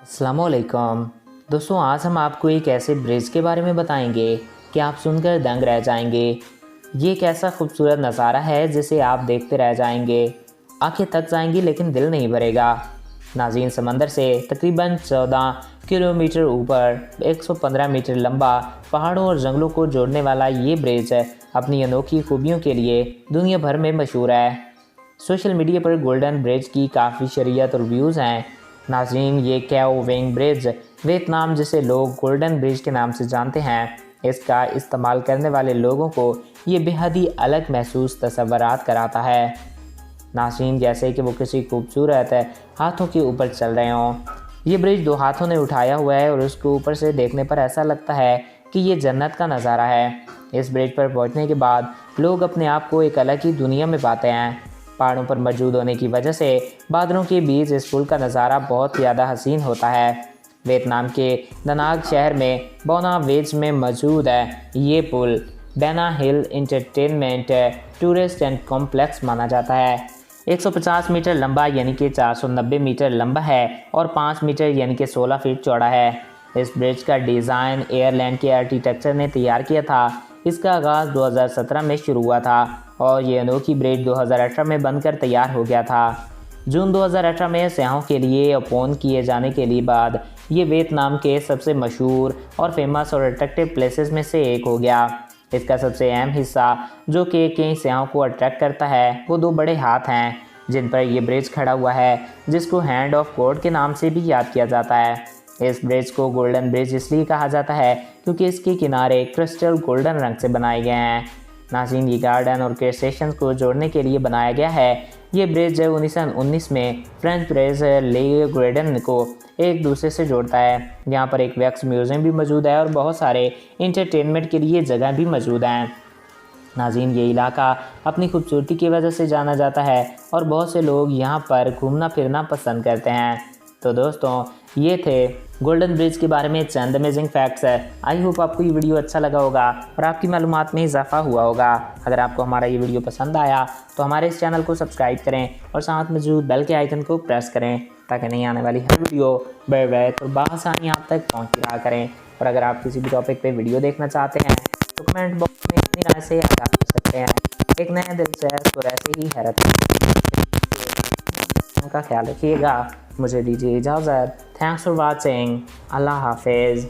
अस्सलामुअलैकुम दोस्तों, आज हम आपको एक ऐसे ब्रिज के बारे में बताएंगे कि आप सुनकर दंग रह जाएंगे। ये एक ऐसा खूबसूरत नज़ारा है जिसे आप देखते रह जाएंगे, आंखें थक जाएंगी लेकिन दिल नहीं भरेगा। नाज़रीन, समंदर से तकरीबन 14 किलोमीटर ऊपर 115 मीटर लंबा पहाड़ों और जंगलों को जोड़ने वाला ये ब्रिज अपनी अनोखी खूबियों के लिए दुनिया भर में मशहूर है। सोशल मीडिया पर गोल्डन ब्रिज की काफ़ी शरीयत और व्यूज़ हैं। नाज़रीन, ये कैओ विंग ब्रिज वियतनाम जिसे लोग गोल्डन ब्रिज के नाम से जानते हैं, इसका इस्तेमाल करने वाले लोगों को ये बेहद ही अलग महसूस तसव्वुरात कराता है। नाज़रीन, जैसे कि वो किसी खूबसूरत हाथों के ऊपर चल रहे हों। ये ब्रिज 2 हाथों ने उठाया हुआ है और उसके ऊपर से देखने पर ऐसा लगता है कि ये जन्नत का नज़ारा है। इस ब्रिज पर पहुंचने के बाद लोग अपने आप को एक अलग ही दुनिया में पाते हैं। पहाड़ों पर मौजूद होने की वजह से बादलों के बीच इस पुल का नज़ारा बहुत ज़्यादा हसीन होता है। वियतनाम के दनाग शहर में बोना वेज में मौजूद है ये पुल बैना हिल इंटरटेनमेंट टूरिस्ट एंड कॉम्प्लेक्स माना जाता है। 150 मीटर लंबा यानी कि 490 मीटर लंबा है और 5 मीटर यानी कि 16 फीट चौड़ा है। इस ब्रिज का डिज़ाइन एयरलैंड के आर्किटेक्चर ने तैयार किया था। इसका आगाज़ 2017 में शुरू हुआ था और ये अनोखी ब्रिज 2018 में बनकर तैयार हो गया था। जून 2018 में सयाहों के लिए ओपन किए जाने के लिए बाद ये वियतनाम के सबसे मशहूर और फेमस और अट्रैक्टिव प्लेसेस में से एक हो गया। इसका सबसे अहम हिस्सा जो कि कई सयाहों को अट्रैक्ट करता है वो 2 बड़े हाथ हैं जिन पर यह ब्रिज खड़ा हुआ है, जिसको हैंड ऑफ गॉड के नाम से भी याद किया जाता है। इस ब्रिज को गोल्डन ब्रिज इसलिए कहा जाता है क्योंकि इसके किनारे क्रिस्टल गोल्डन रंग से बनाए गए हैं। नाज़रीन, ये गार्डन और क्रेस्टेशन को जोड़ने के लिए बनाया गया है। ये ब्रिज 1919 में फ्रेंच ब्रिज ले ग्रेडन को एक दूसरे से जोड़ता है। यहाँ पर एक वैक्स म्यूज़ियम भी मौजूद है और बहुत सारे इंटरटेनमेंट के लिए जगह भी मौजूद हैं। नाज़रीन, ये इलाका अपनी खूबसूरती की वजह से जाना जाता है और बहुत से लोग यहाँ पर घूमना फिरना पसंद करते हैं। तो दोस्तों, ये थे गोल्डन ब्रिज के बारे में चंद अमेजिंग फैक्ट्स है। आई होप आपको ये वीडियो अच्छा लगा होगा और आपकी मालूमात में इजाफा हुआ होगा। अगर आपको हमारा ये वीडियो पसंद आया तो हमारे इस चैनल को सब्सक्राइब करें और साथ मौजूद बेल के आइकन को प्रेस करें ताकि नहीं आने वाली हर वीडियो बर और बासानी आप तक पहुँच रहा करें। और अगर आप किसी भी टॉपिक पर वीडियो देखना चाहते हैं तो कमेंट बॉक्स में अपनी राय से आगाह कर सकते हैं। एक नए दिल से तो ऐसे ही हैरत का ख्याल रखिएगा। मुझे दीजिए इजाज़त। Thanks for watching. अल्लाह हाफिज़।